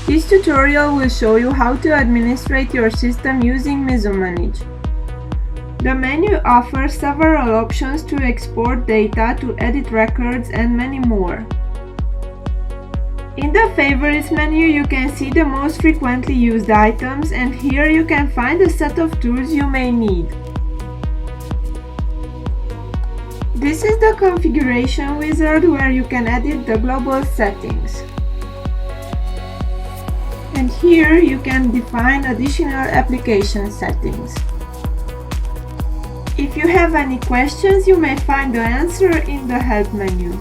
This tutorial will show you how to administrate your system using mmanage. The menu offers several options to export data, to edit records, and many more. In the Favorites menu, you can see the most frequently used items, and here you can find a set of tools you may need. This is the configuration wizard where you can edit the global settings. And here you can define additional application settings. If you have any questions, you may find the answer in the Help menu.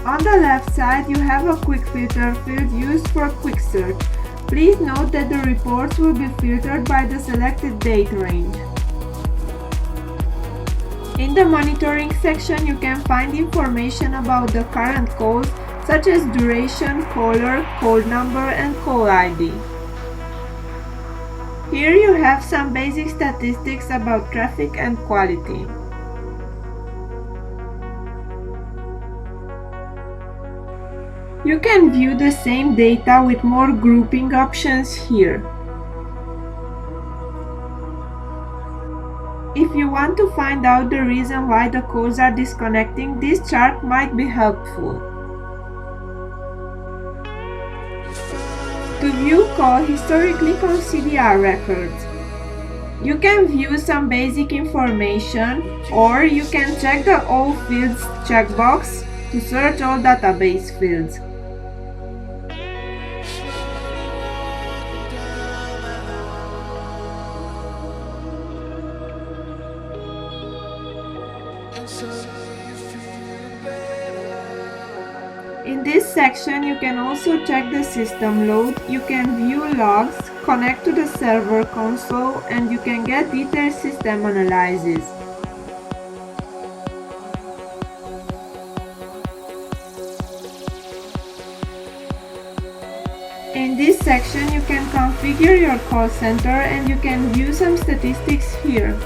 On the left side, you have a quick filter field used for quick search. Please note that the reports will be filtered by the selected date range. In the monitoring section, you can find information about the current calls, such as duration, caller, call number, and call ID. Here you have some basic statistics about traffic and quality. You can view the same data with more grouping options here. If you want to find out the reason why the calls are disconnecting, this chart might be helpful. To view call historically on CDR records. You can view some basic information, or you can check the All Fields checkbox to search all database fields. In this section, you can also check the system load, you can view logs, connect to the server console, and you can get detailed system analysis. In this section, you can configure your call center and you can view some statistics here.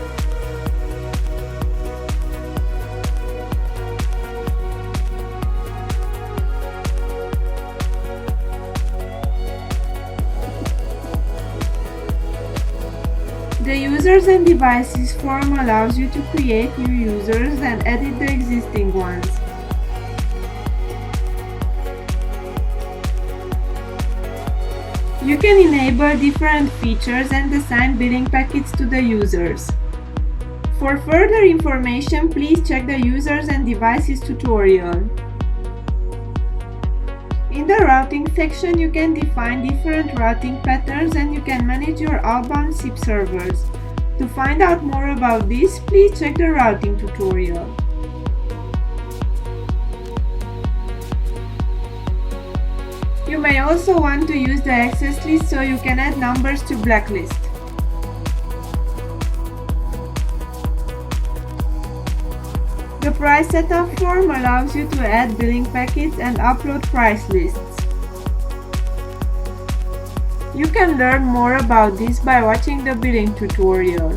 The Users and Devices form allows you to create new users and edit the existing ones. You can enable different features and assign billing packets to the users. For further information, please check the Users and Devices tutorial. In the routing section, you can define different routing patterns and you can manage your outbound SIP servers. To find out more about this, please check the routing tutorial. You may also want to use the access list so you can add numbers to blacklist. The price setup form allows you to add billing packets and upload price lists. You can learn more about this by watching the billing tutorial.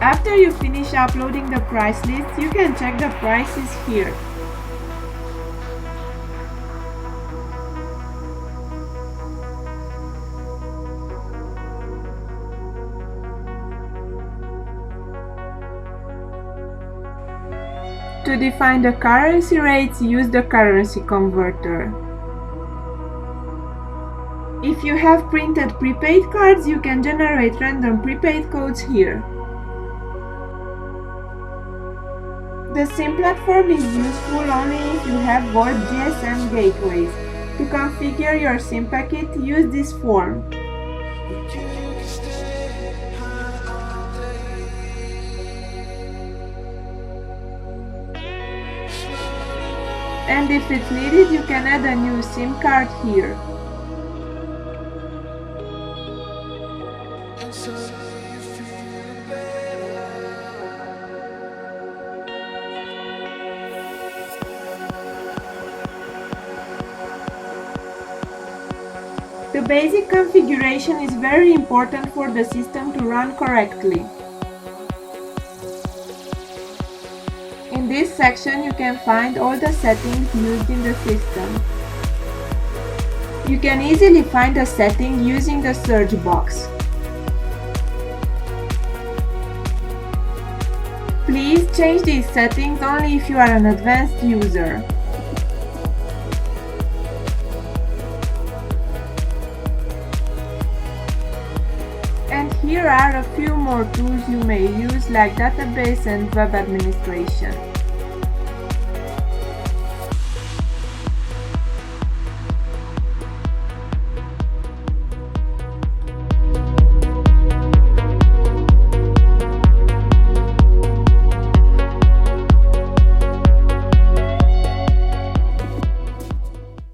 After you finish uploading the price list, you can check the prices here. To define the currency rates, use the currency converter. If you have printed prepaid cards, you can generate random prepaid codes here. The SIM platform is useful only if you have VoIP GSM gateways. To configure your SIM packet, use this form. And if it's needed, you can add a new SIM card here. The basic configuration is very important for the system to run correctly. this section you can find all the settings used in the system. You can easily find a setting using the search box. Please change these settings only if you are an advanced user. And here are a few more tools you may use, like database and web administration.